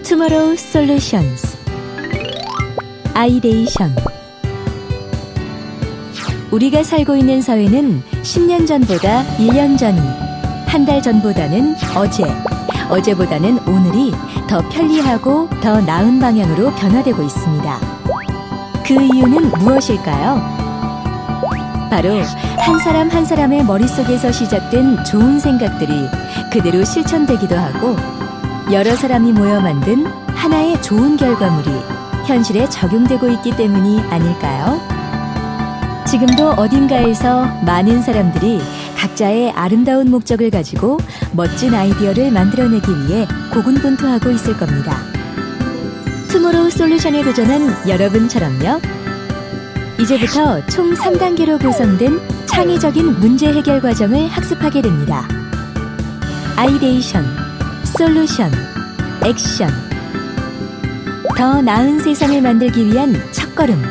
투모로우 솔루션스 아이데이션. 우리가 살고 있는 사회는 10년 전보다 1년 전이, 한 달 전보다는 어제, 어제보다는 오늘이 더 편리하고 더 나은 방향으로 변화되고 있습니다. 그 이유는 무엇일까요? 바로 한 사람 한 사람의 머릿속에서 시작된 좋은 생각들이 그대로 실천되기도 하고, 여러 사람이 모여 만든 하나의 좋은 결과물이 현실에 적용되고 있기 때문이 아닐까요? 지금도 어딘가에서 많은 사람들이 각자의 아름다운 목적을 가지고 멋진 아이디어를 만들어내기 위해 고군분투하고 있을 겁니다. 투모로우 솔루션에 도전한 여러분처럼요. 이제부터 총 3단계로 구성된 창의적인 문제 해결 과정을 학습하게 됩니다. 아이데이션, 솔루션, 액션. 더 나은 세상을 만들기 위한 첫걸음.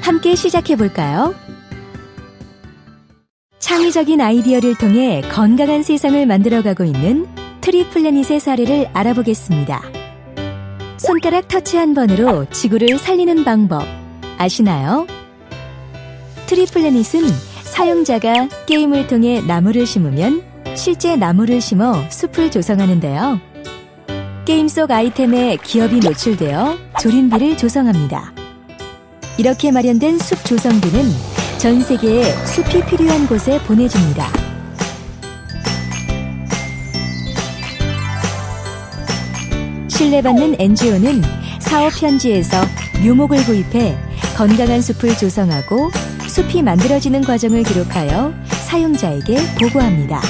함께 시작해볼까요? 창의적인 아이디어를 통해 건강한 세상을 만들어가고 있는 트리플래닛의 사례를 알아보겠습니다. 손가락 터치 한 번으로 지구를 살리는 방법 아시나요? 트리플래닛은 사용자가 게임을 통해 나무를 심으면 실제 나무를 심어 숲을 조성하는데요. 게임 속 아이템에 기업이 노출되어 조림비를 조성합니다. 이렇게 마련된 숲 조성비는 전 세계에 숲이 필요한 곳에 보내집니다. 신뢰받는 NGO는 사업 현지에서 묘목을 구입해 건강한 숲을 조성하고 숲이 만들어지는 과정을 기록하여 사용자에게 보고합니다.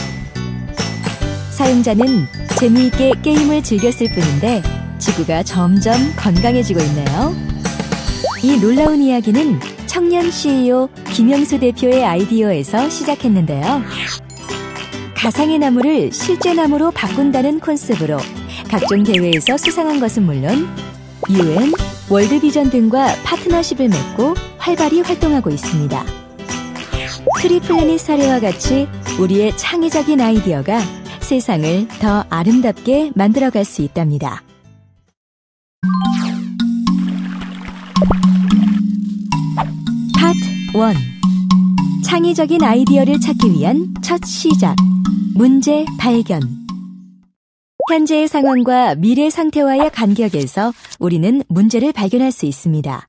사용자는 재미있게 게임을 즐겼을 뿐인데 지구가 점점 건강해지고 있네요. 이 놀라운 이야기는 청년 CEO 김영수 대표의 아이디어에서 시작했는데요. 가상의 나무를 실제 나무로 바꾼다는 콘셉트로 각종 대회에서 수상한 것은 물론 UN, 월드비전 등과 파트너십을 맺고 활발히 활동하고 있습니다. 트리플래닛 사례와 같이 우리의 창의적인 아이디어가 세상을 더 아름답게 만들어갈 수 있답니다. 파트 1. 창의적인 아이디어를 찾기 위한 첫 시작. 문제 발견. 현재의 상황과 미래 상태와의 간격에서 우리는 문제를 발견할 수 있습니다.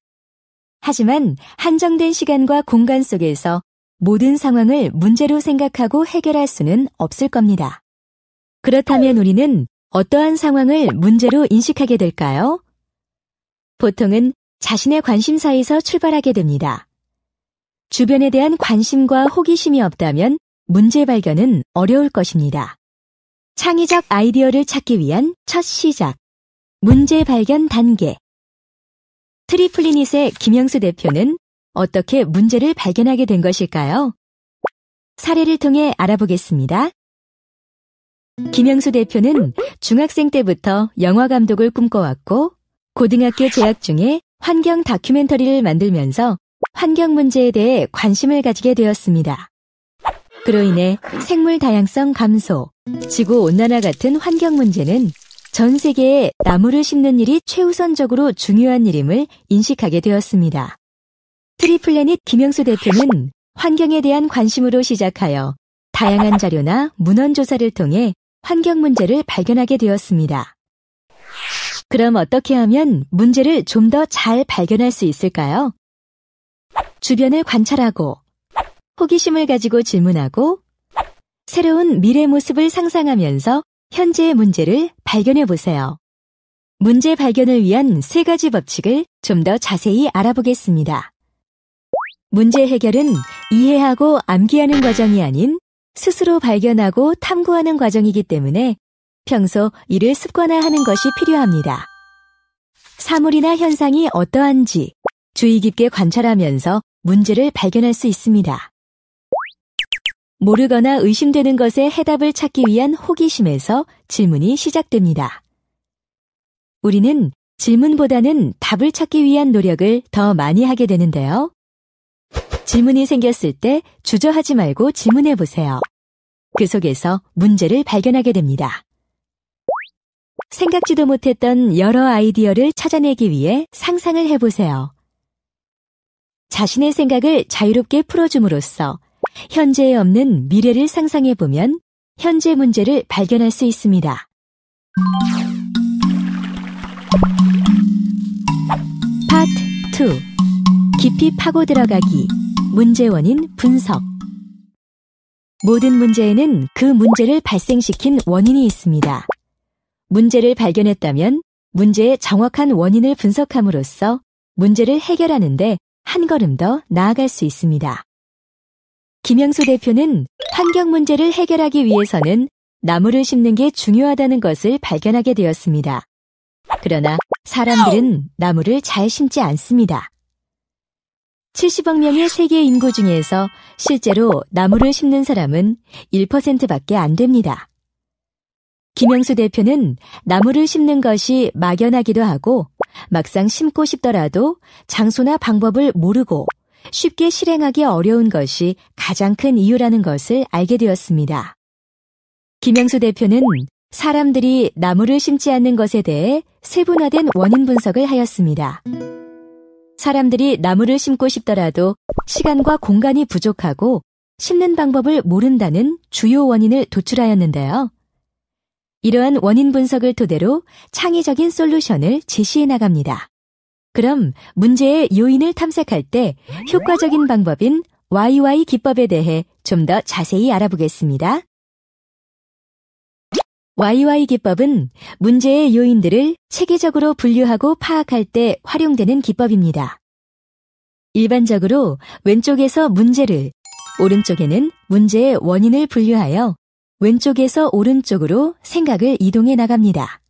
하지만 한정된 시간과 공간 속에서 모든 상황을 문제로 생각하고 해결할 수는 없을 겁니다. 그렇다면 우리는 어떠한 상황을 문제로 인식하게 될까요? 보통은 자신의 관심사에서 출발하게 됩니다. 주변에 대한 관심과 호기심이 없다면 문제 발견은 어려울 것입니다. 창의적 아이디어를 찾기 위한 첫 시작. 문제 발견 단계. 트리플래닛의 김영수 대표는 어떻게 문제를 발견하게 된 것일까요? 사례를 통해 알아보겠습니다. 김영수 대표는 중학생 때부터 영화 감독을 꿈꿔왔고 고등학교 재학 중에 환경 다큐멘터리를 만들면서 환경 문제에 대해 관심을 가지게 되었습니다. 그로 인해 생물 다양성 감소, 지구 온난화 같은 환경 문제는 전 세계에 나무를 심는 일이 최우선적으로 중요한 일임을 인식하게 되었습니다. 트리플래닛 김영수 대표는 환경에 대한 관심으로 시작하여 다양한 자료나 문헌 조사를 통해 환경 문제를 발견하게 되었습니다. 그럼 어떻게 하면 문제를 좀 더 잘 발견할 수 있을까요? 주변을 관찰하고, 호기심을 가지고 질문하고, 새로운 미래 모습을 상상하면서 현재의 문제를 발견해 보세요. 문제 발견을 위한 3가지 법칙을 좀 더 자세히 알아보겠습니다. 문제 해결은 이해하고 암기하는 과정이 아닌 스스로 발견하고 탐구하는 과정이기 때문에 평소 이를 습관화하는 것이 필요합니다. 사물이나 현상이 어떠한지 주의 깊게 관찰하면서 문제를 발견할 수 있습니다. 모르거나 의심되는 것에 해답을 찾기 위한 호기심에서 질문이 시작됩니다. 우리는 질문보다는 답을 찾기 위한 노력을 더 많이 하게 되는데요. 질문이 생겼을 때 주저하지 말고 질문해 보세요. 그 속에서 문제를 발견하게 됩니다. 생각지도 못했던 여러 아이디어를 찾아내기 위해 상상을 해보세요. 자신의 생각을 자유롭게 풀어줌으로써 현재에 없는 미래를 상상해보면 현재 문제를 발견할 수 있습니다. 파트 2. 깊이 파고 들어가기. 문제 원인 분석. 모든 문제에는 그 문제를 발생시킨 원인이 있습니다. 문제를 발견했다면 문제의 정확한 원인을 분석함으로써 문제를 해결하는데 한 걸음 더 나아갈 수 있습니다. 김영수 대표는 환경 문제를 해결하기 위해서는 나무를 심는 게 중요하다는 것을 발견하게 되었습니다. 그러나 사람들은 나무를 잘 심지 않습니다. 70억 명의 세계 인구 중에서 실제로 나무를 심는 사람은 1%밖에 안 됩니다. 김영수 대표는 나무를 심는 것이 막연하기도 하고 막상 심고 싶더라도 장소나 방법을 모르고 쉽게 실행하기 어려운 것이 가장 큰 이유라는 것을 알게 되었습니다. 김영수 대표는 사람들이 나무를 심지 않는 것에 대해 세분화된 원인 분석을 하였습니다. 사람들이 나무를 심고 싶더라도 시간과 공간이 부족하고 심는 방법을 모른다는 주요 원인을 도출하였는데요. 이러한 원인 분석을 토대로 창의적인 솔루션을 제시해 나갑니다. 그럼 문제의 요인을 탐색할 때 효과적인 방법인 YY 기법에 대해 좀 더 자세히 알아보겠습니다. YY 기법은 문제의 요인들을 체계적으로 분류하고 파악할 때 활용되는 기법입니다. 일반적으로 왼쪽에서 문제를, 오른쪽에는 문제의 원인을 분류하여 왼쪽에서 오른쪽으로 생각을 이동해 나갑니다.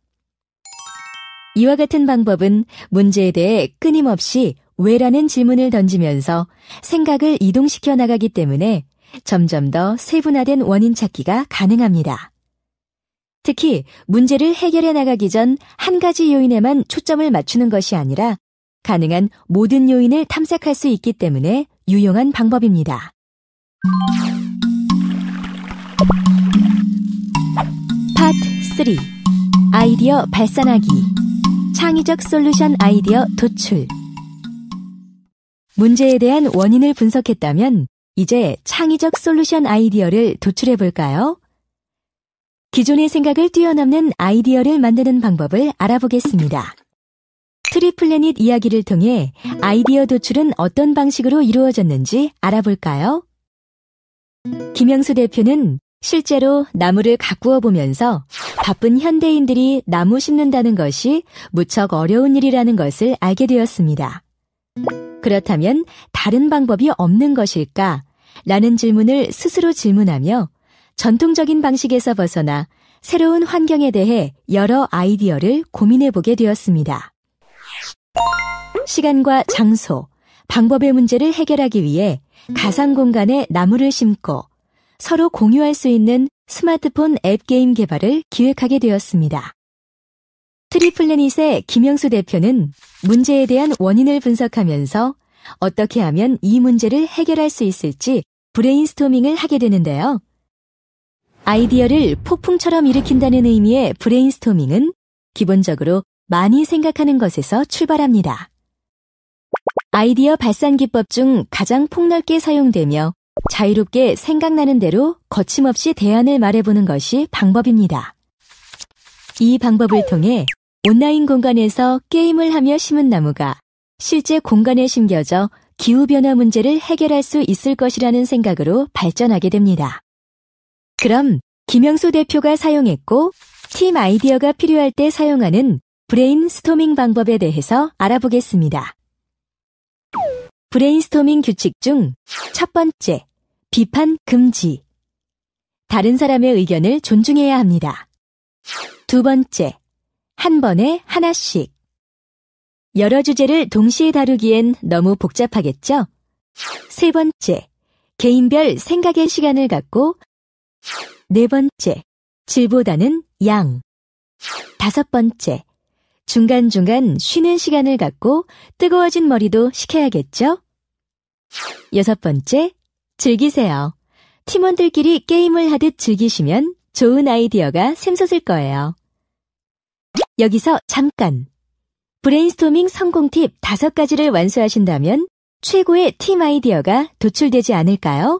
이와 같은 방법은 문제에 대해 끊임없이 왜라는 질문을 던지면서 생각을 이동시켜 나가기 때문에 점점 더 세분화된 원인 찾기가 가능합니다. 특히 문제를 해결해 나가기 전 한 가지 요인에만 초점을 맞추는 것이 아니라 가능한 모든 요인을 탐색할 수 있기 때문에 유용한 방법입니다. 파트 3. 아이디어 발산하기. 창의적 솔루션 아이디어 도출. 문제에 대한 원인을 분석했다면 이제 창의적 솔루션 아이디어를 도출해 볼까요? 기존의 생각을 뛰어넘는 아이디어를 만드는 방법을 알아보겠습니다. 트리플래닛 이야기를 통해 아이디어 도출은 어떤 방식으로 이루어졌는지 알아볼까요? 김영수 대표는 실제로 나무를 가꾸어 보면서 바쁜 현대인들이 나무 심는다는 것이 무척 어려운 일이라는 것을 알게 되었습니다. 그렇다면 다른 방법이 없는 것일까? 라는 질문을 스스로 질문하며 전통적인 방식에서 벗어나 새로운 환경에 대해 여러 아이디어를 고민해 보게 되었습니다. 시간과 장소, 방법의 문제를 해결하기 위해 가상 공간에 나무를 심고 서로 공유할 수 있는 스마트폰 앱 게임 개발을 기획하게 되었습니다. 트리플래닛의 김영수 대표는 문제에 대한 원인을 분석하면서 어떻게 하면 이 문제를 해결할 수 있을지 브레인스토밍을 하게 되는데요. 아이디어를 폭풍처럼 일으킨다는 의미의 브레인스토밍은 기본적으로 많이 생각하는 것에서 출발합니다. 아이디어 발산 기법 중 가장 폭넓게 사용되며 자유롭게 생각나는 대로 거침없이 대안을 말해보는 것이 방법입니다. 이 방법을 통해 온라인 공간에서 게임을 하며 심은 나무가 실제 공간에 심겨져 기후변화 문제를 해결할 수 있을 것이라는 생각으로 발전하게 됩니다. 그럼 김영수 대표가 사용했고 팀 아이디어가 필요할 때 사용하는 브레인스토밍 방법에 대해서 알아보겠습니다. 브레인스토밍 규칙 중 첫 번째, 비판 금지. 다른 사람의 의견을 존중해야 합니다. 두 번째, 한 번에 하나씩. 여러 주제를 동시에 다루기엔 너무 복잡하겠죠? 세 번째, 개인별 생각의 시간을 갖고. 네 번째, 질보다는 양. 다섯 번째, 중간중간 쉬는 시간을 갖고 뜨거워진 머리도 식혀야겠죠? 여섯 번째, 즐기세요. 팀원들끼리 게임을 하듯 즐기시면 좋은 아이디어가 샘솟을 거예요. 여기서 잠깐! 브레인스토밍 성공 팁 5가지를 완수하신다면 최고의 팀 아이디어가 도출되지 않을까요?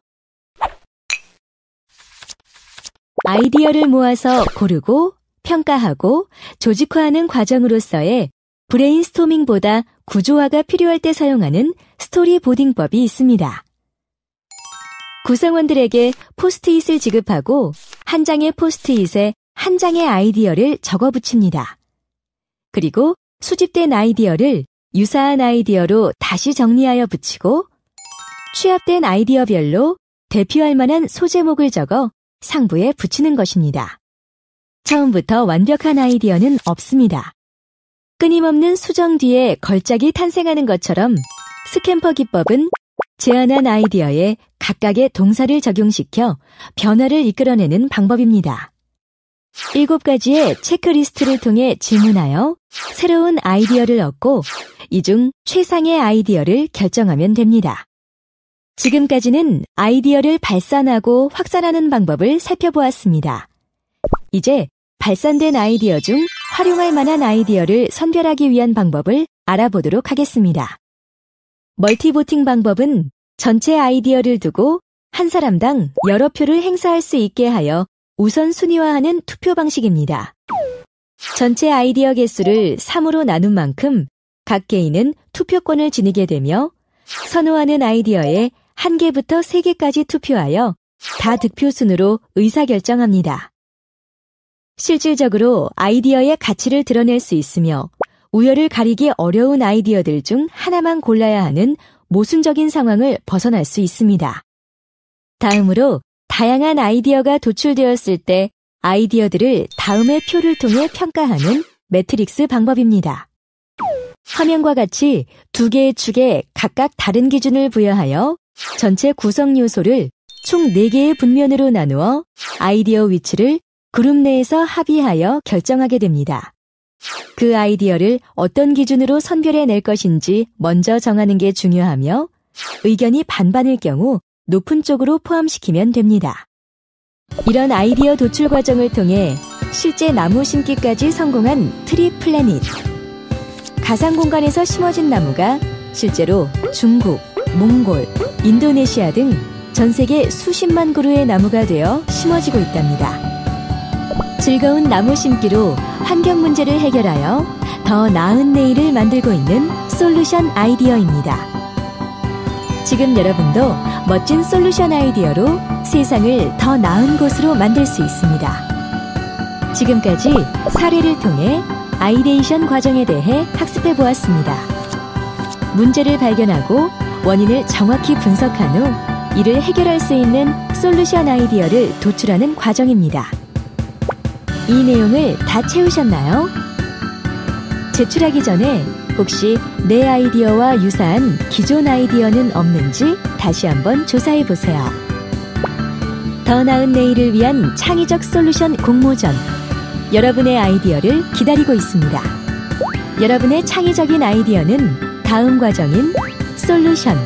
아이디어를 모아서 고르고 평가하고 조직화하는 과정으로서의 브레인스토밍보다 구조화가 필요할 때 사용하는 스토리보딩법이 있습니다. 구성원들에게 포스트잇을 지급하고 한 장의 포스트잇에 한 장의 아이디어를 적어 붙입니다. 그리고 수집된 아이디어를 유사한 아이디어로 다시 정리하여 붙이고 취합된 아이디어별로 대표할 만한 소제목을 적어 상부에 붙이는 것입니다. 처음부터 완벽한 아이디어는 없습니다. 끊임없는 수정 뒤에 걸작이 탄생하는 것처럼 스캠퍼 기법은 제안한 아이디어에 각각의 동사를 적용시켜 변화를 이끌어내는 방법입니다. 7가지의 체크리스트를 통해 질문하여 새로운 아이디어를 얻고 이 중 최상의 아이디어를 결정하면 됩니다. 지금까지는 아이디어를 발산하고 확산하는 방법을 살펴보았습니다. 이제 발산된 아이디어 중 활용할 만한 아이디어를 선별하기 위한 방법을 알아보도록 하겠습니다. 멀티보팅 방법은 전체 아이디어를 두고 한 사람당 여러 표를 행사할 수 있게 하여 우선순위화하는 투표 방식입니다. 전체 아이디어 개수를 3으로 나눈 만큼 각 개인은 투표권을 지니게 되며 선호하는 아이디어에 1개부터 3개까지 투표하여 다득표 순으로 의사결정합니다. 실질적으로 아이디어의 가치를 드러낼 수 있으며 우열을 가리기 어려운 아이디어들 중 하나만 골라야 하는 모순적인 상황을 벗어날 수 있습니다. 다음으로 다양한 아이디어가 도출되었을 때 아이디어들을 다음의 표를 통해 평가하는 매트릭스 방법입니다. 화면과 같이 2개의 축에 각각 다른 기준을 부여하여 전체 구성 요소를 총 4개의 분면으로 나누어 아이디어 위치를 그룹 내에서 합의하여 결정하게 됩니다. 그 아이디어를 어떤 기준으로 선별해낼 것인지 먼저 정하는 게 중요하며 의견이 반반일 경우 높은 쪽으로 포함시키면 됩니다. 이런 아이디어 도출 과정을 통해 실제 나무 심기까지 성공한 트리 플래닛. 가상 공간에서 심어진 나무가 실제로 중국, 몽골, 인도네시아 등 전 세계 수십만 그루의 나무가 되어 심어지고 있답니다. 즐거운 나무 심기로 환경 문제를 해결하여 더 나은 내일을 만들고 있는 솔루션 아이디어입니다. 지금 여러분도 멋진 솔루션 아이디어로 세상을 더 나은 곳으로 만들 수 있습니다. 지금까지 사례를 통해 아이데이션 과정에 대해 학습해 보았습니다. 문제를 발견하고 원인을 정확히 분석한 후 이를 해결할 수 있는 솔루션 아이디어를 도출하는 과정입니다. 이 내용을 다 채우셨나요? 제출하기 전에 혹시 내 아이디어와 유사한 기존 아이디어는 없는지 다시 한번 조사해 보세요. 더 나은 내일을 위한 창의적 솔루션 공모전. 여러분의 아이디어를 기다리고 있습니다. 여러분의 창의적인 아이디어는 다음 과정인 솔루션,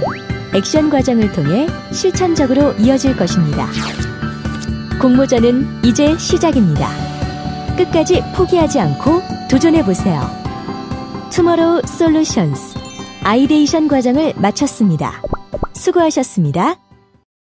액션 과정을 통해 실천적으로 이어질 것입니다. 공모전은 이제 시작입니다. 끝까지 포기하지 않고 도전해보세요. 투모로우 솔루션스 아이데이션 과정을 마쳤습니다. 수고하셨습니다.